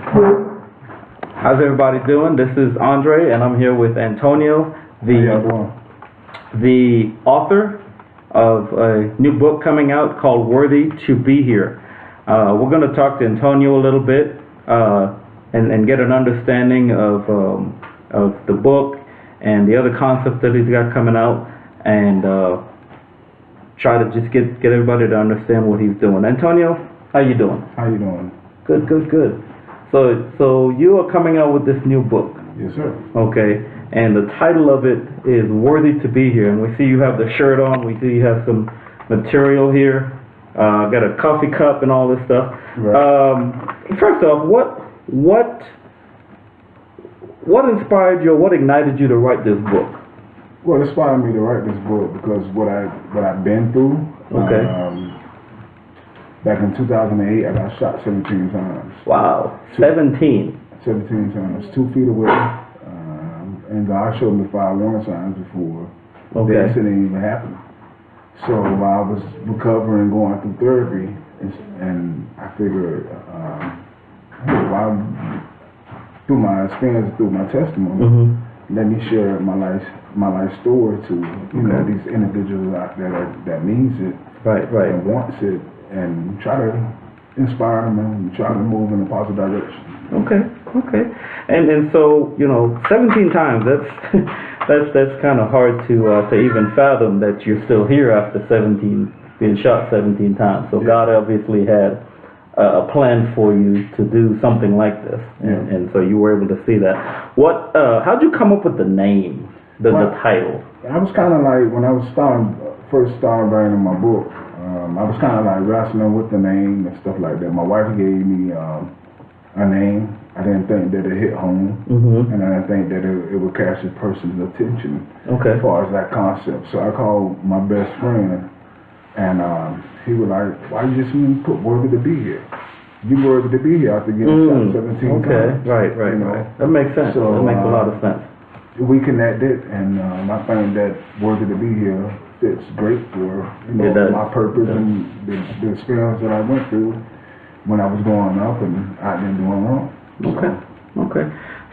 How's everybody doing? This is Andre, and I'm here with Antonio, How y'all doing? the author of a new book coming out called Worthy to Be Here. We're going to talk to Antonio a little bit and get an understanding of the book and the other concepts that he's got coming out, and try to just get everybody to understand what he's doing. Antonio, how you doing? How you doing? Good. So you are coming out with this new book. Yes, sir. Okay, and the title of it is Worthy to Be Here, and we see you have the shirt on, we see you have some material here, got a coffee cup and all this stuff. Right. First off, what inspired you, or what ignited you to write this book? Well, it inspired me to write this book because what I've been through. Okay. Back in 2008, I got shot 17 times. Wow, 17. 17 times, 2 feet away. And God showed me 5 warning signs before the Okay. accident even happened. So while I was recovering, going through therapy, and I figured, through my experience, through my testimony, Mm-hmm. let me share my life story to these individuals out there that needs it Right. and wants it, and try to inspire them and try to move in a positive direction. Okay. And so, 17 times, that's kind of hard to even fathom that you're still here after being shot 17 times. So Yeah. God obviously had a plan for you to do something like this, and so you were able to see that. How'd you come up with the name, the title? I was kind of like, when I was first starting writing my book, I was kind of like wrestling with the name and stuff like that. My wife gave me a name. I didn't think that it hit home, and I didn't think that it would catch a person's attention as far as that concept. So I called my best friend, and he was like, "Why you just put Worthy to Be Here? You worthy to be here after getting shot 17 times." Right. That makes sense. So, that makes a lot of sense. We connected, and I find that Worthy to Be Here fits great for It does. my purpose and the experience that I went through when I was growing up and out there doing wrong. Okay.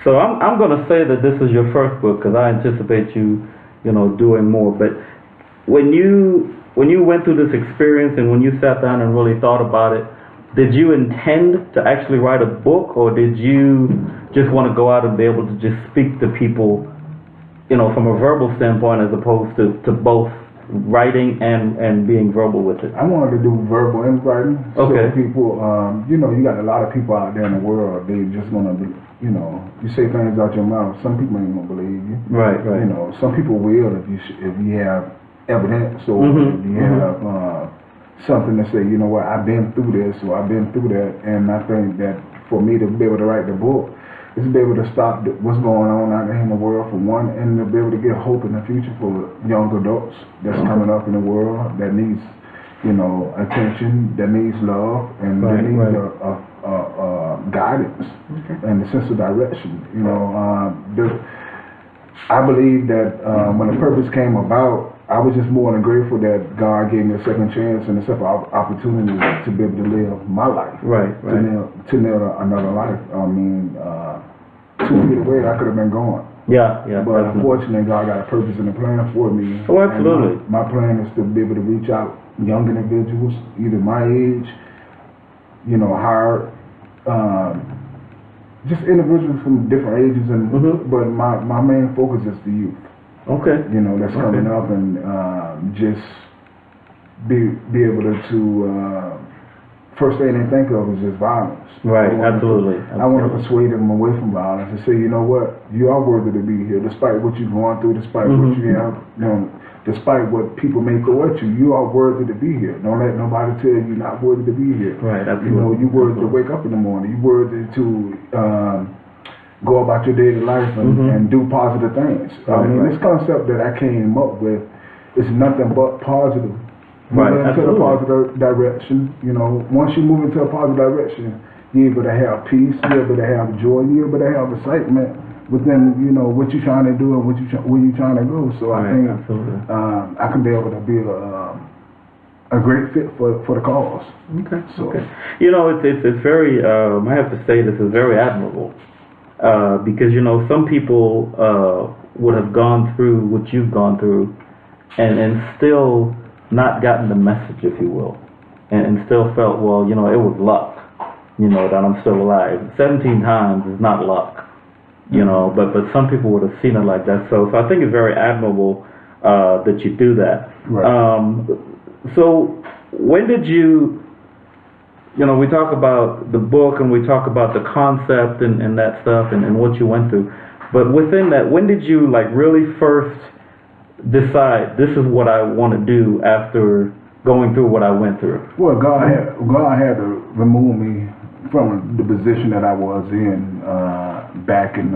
So I'm going to say that this is your first book because I anticipate you doing more. But when you went through this experience and when you sat down and really thought about it, did you intend to actually write a book, or did you just want to go out and be able to just speak to people, from a verbal standpoint as opposed to both writing and being verbal with it? I wanted to do verbal and writing. Okay. So people, you got a lot of people out there in the world. They just gonna be, you say things out your mouth. Some people ain't gonna believe you. Right. Some people will if you have evidence or if you have something to say. You know what? I've been through this or I've been through that, and I think that for me to be able to write the book is to be able to stop what's going on out there in the world for one, and to be able to give hope in the future for young adults that's coming up in the world that needs, attention, that needs love, and that needs guidance and a sense of direction. I believe that when the purpose came about, I was just more than grateful that God gave me a second chance and a second opportunity to be able to live my life. Right. To live another life. 2 feet away, I could have been gone. Yeah. But unfortunately, God got a purpose and a plan for me. Oh, absolutely. And my plan is to be able to reach out young individuals, either my age, higher, just individuals from different ages, but my main focus is the youth. Okay. That's coming up, and just be able to first thing they think of is just violence. Right, absolutely. I want to persuade them away from violence and say, you know what, you are worthy to be here, despite what you've gone through, despite what you have, despite what people may throw at you. You are worthy to be here. Don't let nobody tell you you're not worthy to be here. Right, absolutely. You're worthy to wake up in the morning. You're worthy to go about your daily life and do positive things. This concept that I came up with is nothing but positive. Moving into a positive direction. Once you move into a positive direction, you're able to have peace, you're able to have joy, you're able to have excitement within, what you're trying to do and where you're trying to go. So I think I can be able to be a a great fit for the cause. Okay. So- Okay. You know, it's very. I have to say this is very admirable, because you know some people would have gone through what you've gone through, and still not gotten the message, if you will, and still felt, well, you know, it was luck, you know, that I'm still alive. 17 times is not luck, you know, but some people would have seen it like that. So I think it's very admirable that you do that. Right. So when did you know, we talk about the book and we talk about the concept and that stuff and what you went through, but within that, when did you like really first decide this is what I want to do after going through what I went through? Well, God had to remove me from the position that I was in back in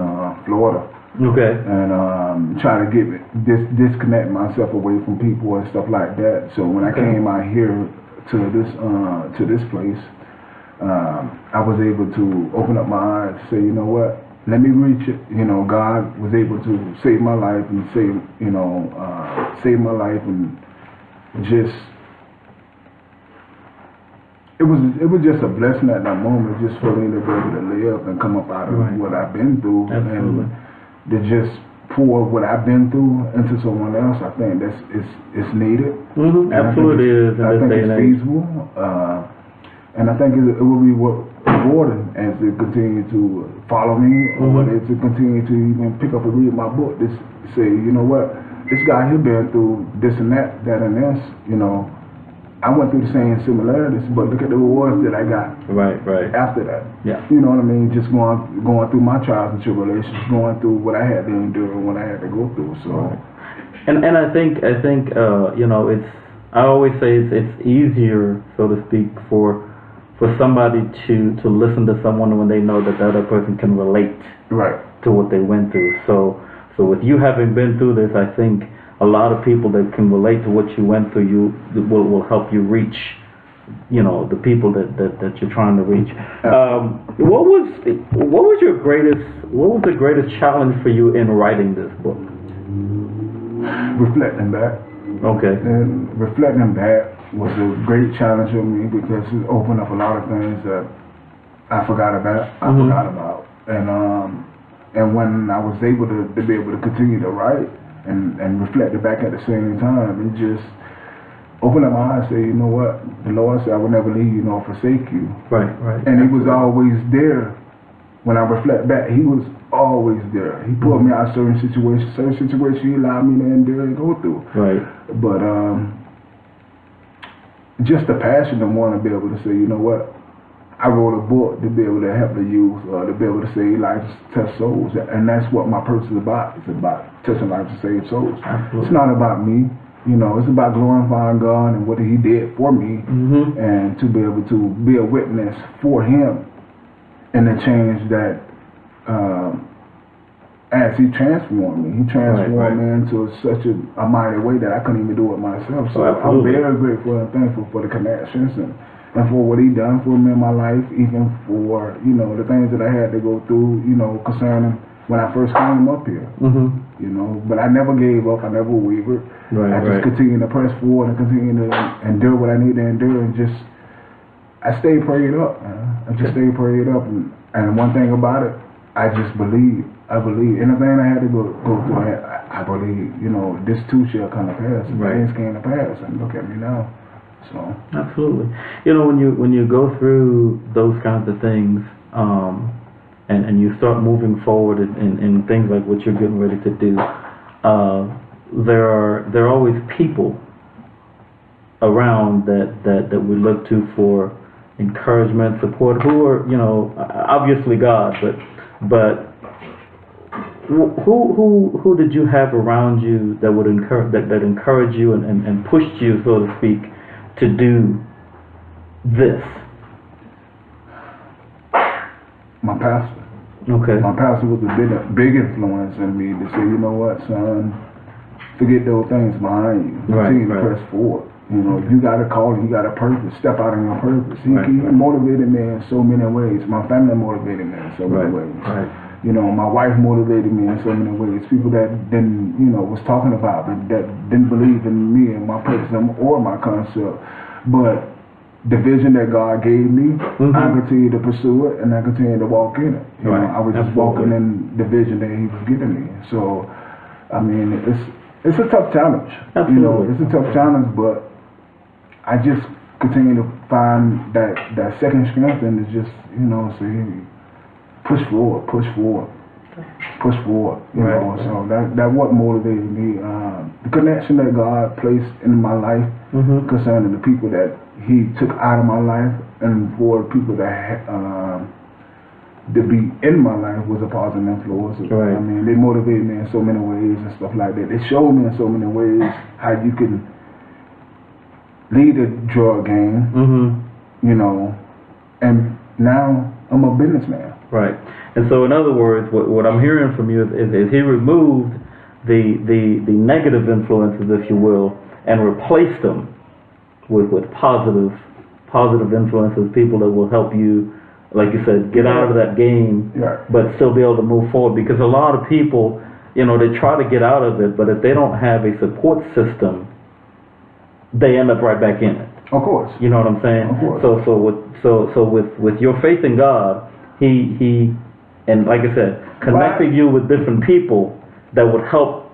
Florida, Okay. and try to disconnect myself away from people and stuff like that. So when I Okay. came out here to this place, I was able to open up my eyes, say, you know what, let me reach it. You know, God was able to save my life and save my life, and just it was just a blessing at that moment, just for me to be able to live and come up out of Right. what I've been through. Absolutely. And to just pour what I've been through into someone else. I think it's needed. Mm-hmm. And I think Absolutely it's- is in I this think day it's and age. feasible, and I think it will be rewarding as they continue to follow me, or Mhm. whether to continue to even pick up and read my book. This say, you know what, this guy here been through this and that and this. You know, I went through the same similarities, but look at the rewards that I got Right. after that. Yeah. You know what I mean? Just going through my trials and tribulations, going through what I had to endure and what I had to go through. So. Right. And I think you know, I always say it's easier, so to speak, for somebody to listen to someone when they know that the other person can relate Right. to what they went through. So with you having been through this, I think a lot of people that can relate to what you went through, will help you reach, you know, the people that you're trying to reach. What was the greatest challenge for you in writing this book? Reflecting back. Okay. And reflecting back was a great challenge for me, because it opened up a lot of things that I forgot about. And when I was able to be able to continue to write and reflect it back at the same time, it just opened up my eyes. Say, you know what, the Lord said, I will never leave you nor forsake you. Right. And He was always there. When I reflect back, He was always there. He pulled me out of certain situations He allowed me to endure and go through. Right. But just the passion to want to be able to say, you know what, I wrote a book to be able to help the youth, to be able to save lives, touch souls, and that's what my purpose is about. It's about touching lives to save souls. Absolutely. It's not about me, you know. It's about glorifying God and what He did for me, Mm-hmm. and to be able to be a witness for Him in the change that. As He transformed me, He transformed me into such a mighty way that I couldn't even do it myself. So I'm very grateful and thankful for the connections and for what He done for me in my life, even for, you know, the things that I had to go through, you know, concerning when I first came up here. Mm-hmm. You know, but I never gave up. I never wavered. Right. I just continued to press forward and continue to endure what I need to endure, and just I stayed prayed up. Man. I just stayed prayed up, and one thing about it, I just believe. I believe anything I had to go through. I believe, you know, this too shall come to pass. Right. Things came to pass, and look at me now. So Absolutely. You know, when you go through those kinds of things, and you start moving forward in things like what you're getting ready to do, there are always people around that we look to for encouragement, support, who are, you know, obviously God, but who did you have around you that would encourage you and pushed you, so to speak, to do this? my pastor. Okay. My pastor was a big influence in me to say, you know what, son, forget those things behind you. Continue to press forward. You know, you got a calling, you got a purpose. Step out on your purpose. He motivated me in so many ways. My family motivated me in so many ways. Right. You know, my wife motivated me in so many ways. People that didn't, you know, was talking about, but that didn't believe in me and my purpose or my concept. But the vision that God gave me, Mhm. I continue to pursue it, and I continue to walk in it. You Right. know, I was just Absolutely. walking in the vision that He was giving me. So, I mean, it's a tough challenge. You know, Absolutely. it's a tough challenge, but I just continue to find that second strength, and it's just, you know, say, push forward, push forward, push forward. You Right. know, so that what motivated me. The connection that God placed in my life Mhm. concerning the people that He took out of my life, and for people that to be in my life was a positive influence. Right. I mean, they motivated me in so many ways and stuff like that. They showed me in so many ways how you can lead a drug game, Mhm. you know, and now I'm a businessman. Right. And so, in other words, what I'm hearing from you is he removed the negative influences, if you will, and replaced them with positive influences, people that will help you, like you said, get out of that game, Right. but still be able to move forward. Because a lot of people, you know, they try to get out of it, but if they don't have a support system, they end up right back in it. Of course. You know what I'm saying? Of course. So with your faith in God, he and like I said, connected you with different people that would help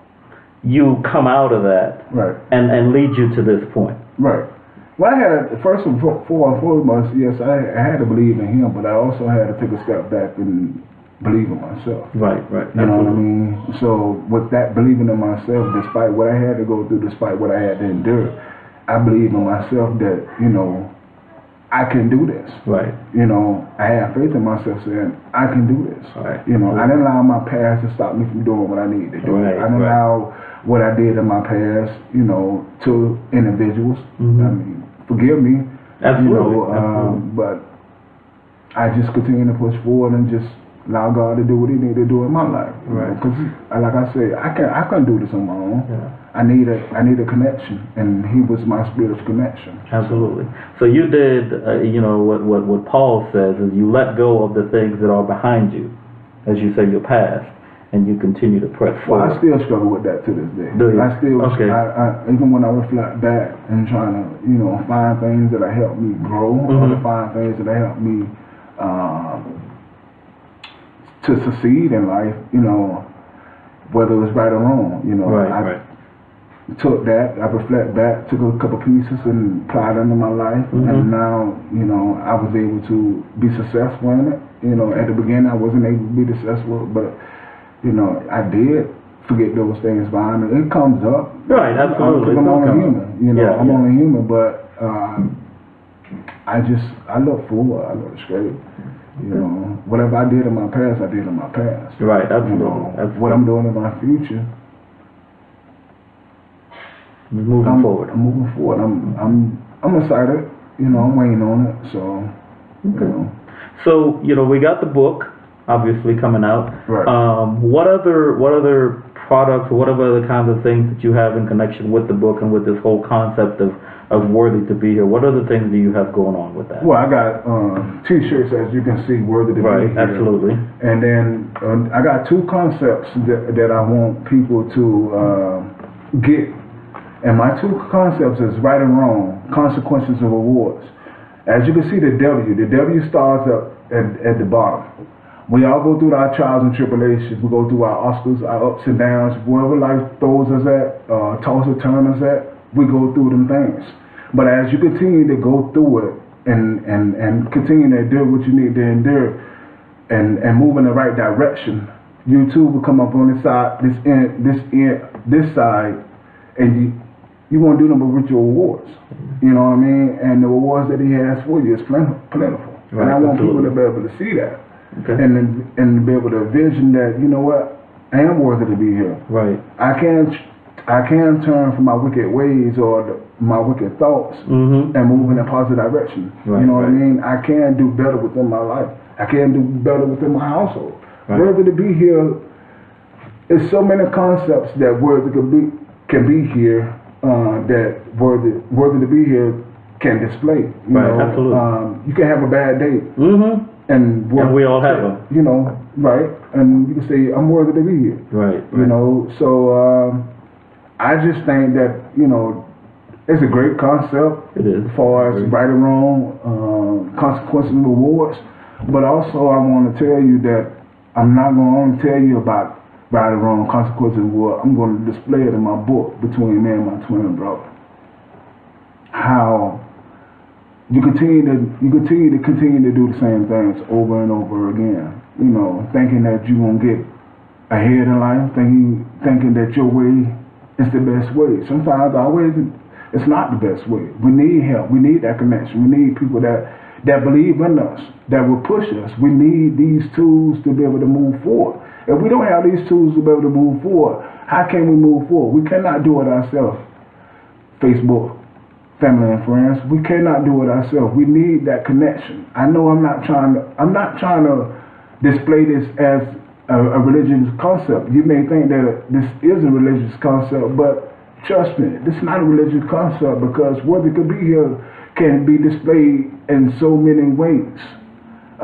you come out of that Right. and lead you to this point. Right. Well, I had first and foremost, yes, I had to believe in Him, but I also had to take a step back and believe in myself. Right. You know what I mean? So with that believing in myself, despite what I had to go through, despite what I had to endure, I believe in myself that, you know, I can do this. Right. You know, I have faith in myself saying, I can do this. Right. You know, I didn't allow my past to stop me from doing what I needed to do. Right, I didn't right. allow what I did in my past, you know, to individuals. Mhm. I mean, forgive me. Absolutely. You know, Absolutely. but I just continue to push forward and just allow God to do what He need to do in my life. Right. Because, like I said, I couldn't do this on my own. Yeah. I need a connection, and He was my spiritual connection. Absolutely. So you did, you know, what Paul says is you let go of the things that are behind you, as you say, your past, and you continue to press Well, forward. I still struggle with that to this day. Do you? I still, Okay. I even when I reflect back and trying to, you know, find things that help me grow, or to Mhm. find things that help me to succeed in life, you know, whether it's right or wrong, you know, Right. I Right. took that, I reflect back, took a couple pieces and applied it into my life, Mhm. and now, you know, I was able to be successful in it. You know, at the beginning I wasn't able to be successful, but, you know, I did forget those things behind me. It comes up. Right. Absolutely. Because I'm It's only gonna come human, up. you know, Yeah, I'm yeah. only human, but I look forward, I look straight. You know, whatever I did in my past, I did in my past. Right. You Absolutely. know, Absolutely. what I'm doing in my future, Moving forward. I'm moving forward. I'm excited. You know, I'm waiting on it. So, you know. So, you know, we got the book obviously coming out. Right. What other products, what other kinds of things that you have in connection with the book and with this whole concept of worthy to be here? What other things do you have going on with that? Well, I got T-shirts, as you can see, worthy to Right, be here. absolutely. And then I got two concepts that I want people to get. And my two concepts is right and wrong, consequences and rewards. As you can see, the W starts up at the bottom. We all go through our trials and tribulations. We go through our Oscars, our ups and downs, wherever life throws us at, toss or turn us at, we go through them things. But as you continue to go through it and continue to endure what you need to endure and move in the right direction, you too will come up on this side, this side, and you won't do nothing but reach your rewards. You know what I mean? And the rewards that He has for you is plentiful. Right, And I want absolutely. people to be able to see that. Okay. And be able to envision that, you know what, I am worthy to be here. Right. I can turn from my wicked ways or my wicked thoughts Mm-hmm. and move in a positive direction. Right, You know what I right. mean? I can do better within my life. I can do better within my household. Right. Worthy to be here is so many concepts that worthy can be here that worthy to be here can display. You Right, know, absolutely. you can have a bad day Mm-hmm. and we all have them. You know, right? And you can say, I'm worthy to be here. Right. You know, so I just think that, you know, It's a great concept. It is. As far as right or wrong, consequences and rewards. But also, I want to tell you that I'm not going to only tell you about right or wrong, consequences and reward. I'm going to display it in my book, Between Me and My Twin Brother. How you continue to do the same things over and over again. You know, thinking that you're gonna get ahead in life, thinking that your way is the best way. Sometimes our way it's not the best way. We need help. We need that connection. We need people that believe in us, that will push us. We need these tools to be able to move forward. If we don't have these tools to be able to move forward, how can we move forward? We cannot do it ourselves. Facebook, family and friends, we cannot do it ourselves. We need that connection. I know I'm not trying to display this as a religious concept. You may think that this is a religious concept, but trust me, this is not a religious concept, because what it could be here can be displayed in so many ways.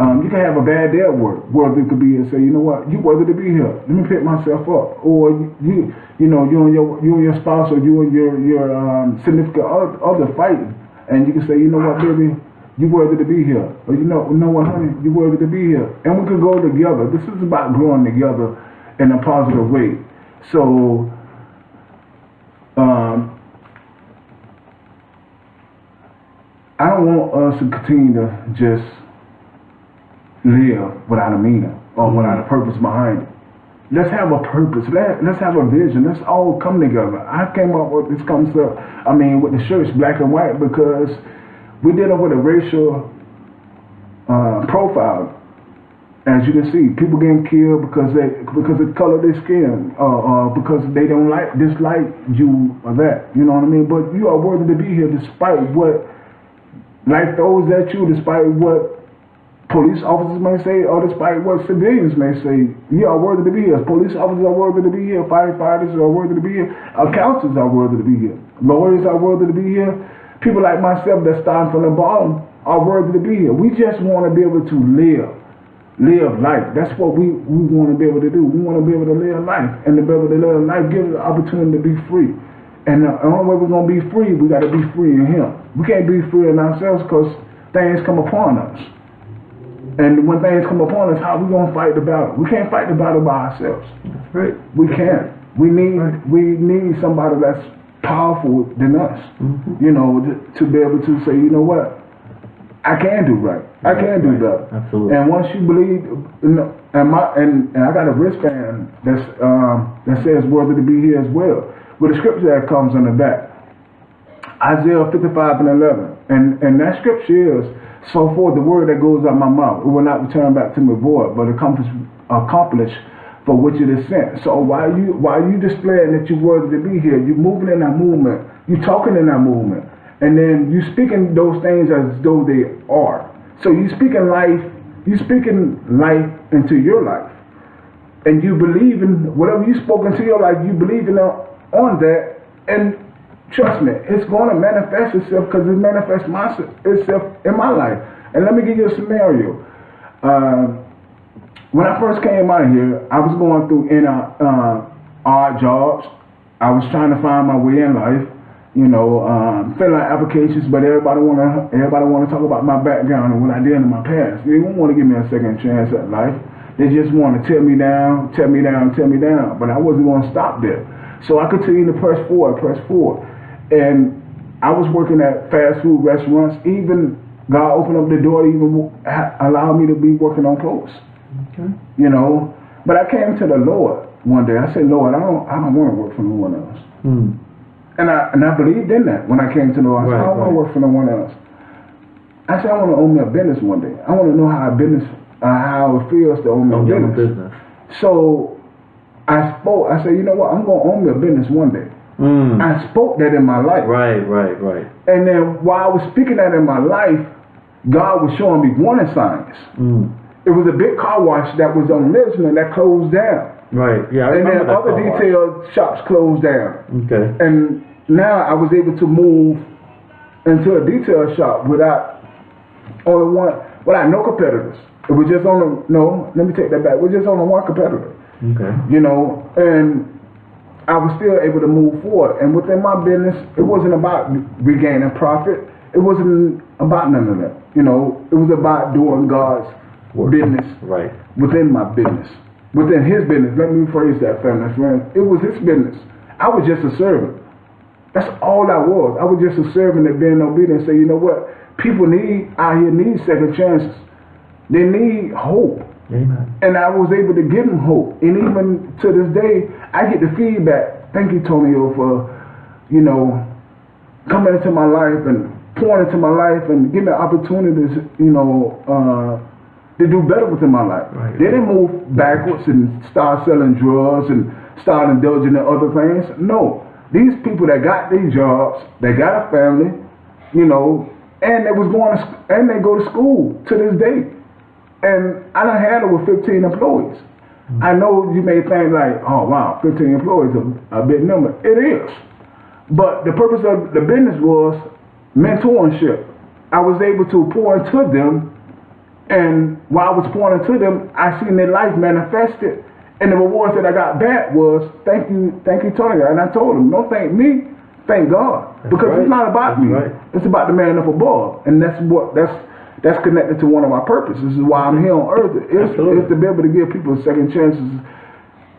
You can have a bad day at work, worthy could be and say, you know what, you worthy to be here. Let me pick myself up. Or you and your spouse, or you and your significant other fighting, and you can say, you know what, baby, you worthy to be here. Or you know what, honey, you worthy to be here. And we can go together. This is about growing together in a positive way. So I don't want us to continue to just live without a meaning or without a purpose behind it. Let's have a purpose. Let's have a vision. Let's all come together. I came up with this concept, with the shirts, black and white, because we did it with a racial profile. As you can see, people getting killed because of the color of their skin, or because they don't dislike you or that. You know what I mean? But you are worthy to be here despite what life throws at you, despite what police officers may say, or despite what civilians may say. You are worthy to be here. Police officers are worthy to be here. Firefighters are worthy to be here. Counselors are worthy to be here. Lawyers are worthy to be here. People like myself that starting from the bottom are worthy to be here. We just want to be able to live life. That's what we want to be able to do. We want to be able to live life, and to be able to live life gives us the opportunity to be free. And the only way we're going to be free, we got to be free in Him. We can't be free in ourselves because things come upon us. And when things come upon us, how are we going to fight the battle? We can't fight the battle by ourselves. That's right. We can't. We need somebody that's powerful than us. You know, to be able to say, you know what, I can do right. I can do better. Absolutely. And once you believe, and I got a wristband that says worthy to be here as well, with a scripture that comes on the back, Isaiah 55:11, and that scripture is, so forth the word that goes out my mouth, it will not return back to me void, but accomplish for which it is sent. So while you displaying that you're worthy to be here, you're moving in that movement, you're talking in that movement, and then you speaking those things as though they are. So you speaking life into your life, and you believe in whatever you spoke into your life. You believe in on that, and trust me, it's going to manifest itself, because it manifests itself in my life. And let me give you a scenario. When I first came out of here, I was going through odd jobs. I was trying to find my way in life, filling out applications, but everybody want to talk about my background and what I did in my past. They don't want to give me a second chance at life. They just want to tear me down. But I wasn't going to stop there. So I continued to press forward. And I was working at fast food restaurants. Even God opened up the door to even allow me to be working on clothes. Okay. But I came to the Lord one day. I said, Lord, I don't want to work for no one else. And I believed in that when I came to the Lord. I said, I don't want to work for no one else. I said, I want to own me a business one day. I want to know how it feels to own me a business. So I spoke. I said, you know what? I'm going to own me a business one day. I spoke that in my life. Right. And then while I was speaking that in my life, God was showing me warning signs. It was a big car wash that was on Lisbon that closed down. Right. Yeah. I remember. And then other detail shops closed down. Okay. And now I was able to move into a detail shop without no competitors. It was just let me take that back. It was just only one competitor. Okay. And I was still able to move forward. And within my business, it wasn't about regaining profit. It wasn't about none of that. You know, it was about doing God's business Right. within my business. Within his business. Let me rephrase that, family friend. It was his business. I was just a servant. That's all I was. I was just a servant that being obedient and say, you know what? People out here need second chances. They need hope. Amen. And I was able to give them hope. And even to this day, I get the feedback. Thank you, Tonio, for, you know, coming into my life and pouring into my life and giving me opportunities, you know, to do better within my life. Right. They didn't move backwards and start selling drugs and start indulging in other things. No. These people that got these jobs, they got a family, you know, and they was going to, and they go to school to this day. And I done had over 15 employees. Mm-hmm. I know you may think like, oh wow, 15 employees is a big number. It is. But the purpose of the business was mentorship. I was able to pour into them, and while I was pouring into them, I seen their life manifested. And the rewards that I got back was, thank you, Tony. And I told him, don't thank me, thank God. That's because right. It's not about That's me. Right. It's about the man up above. And that's connected to one of my purposes. This is why I'm here on earth. It's to be able to give people second chances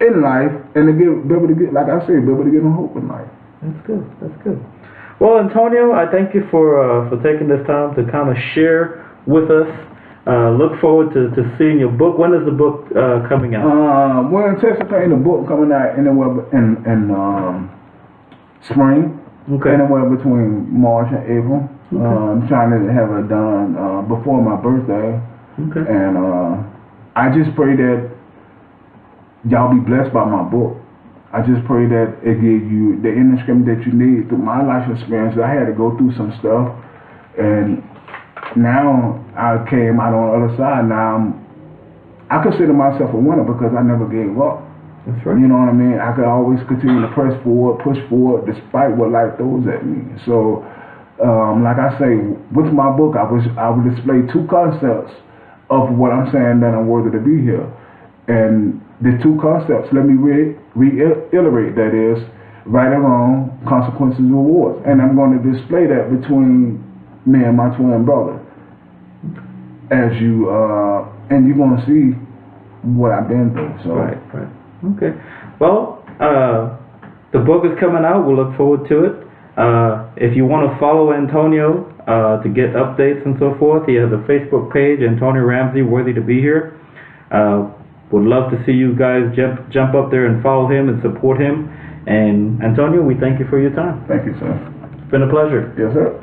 in life, and to be able to get, like I said, be able to give them hope in life. That's good. That's good. Well, Antonio, I thank you for taking this time to kind of share with us. Look forward to seeing your book. When is the book coming out? We're anticipating the book coming out anywhere in spring. Okay. Anywhere between March and April. Okay. I'm trying to have it done before my birthday. Okay. And I just pray that y'all be blessed by my book. I just pray that it gives you the inner strength that you need. Through my life experience, I had to go through some stuff, and now I came out on the other side. Now I consider myself a winner because I never gave up. That's right. You know what I mean? I could always continue to press forward, push forward, despite what life throws at me. So, like I say, with my book, I would display two concepts of what I'm saying that I'm worthy to be here. And the two concepts, let me reiterate, that is, right and wrong, consequences, rewards. And I'm going to display that between me and my twin brother. As you, and you're going to see what I've been through. So. Right. Okay. Well, the book is coming out. We'll look forward to it. If you want to follow Antonio to get updates and so forth, he has a Facebook page, Antonio Ramsey, Worthy to Be Here. Would love to see you guys jump up there and follow him and support him. And Antonio, we thank you for your time. Thank you, sir. It's been a pleasure. Yes, sir.